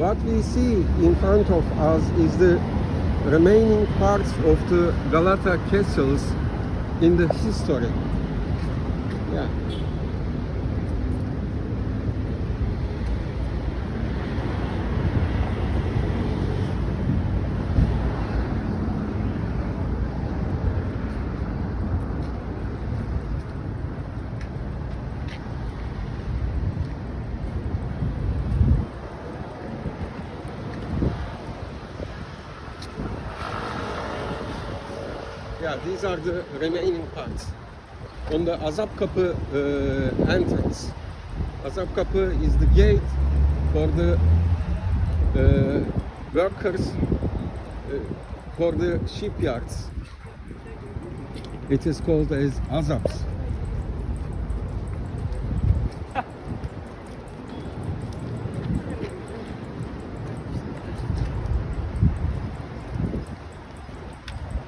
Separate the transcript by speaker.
Speaker 1: what we see in front of us is the remaining parts of the Galata castles in the history. Yeah. Yeah, these are the remaining parts. On the Azap Kapı entrance. Azap Kapı is the gate for the workers for the shipyards. It is called as Azaps.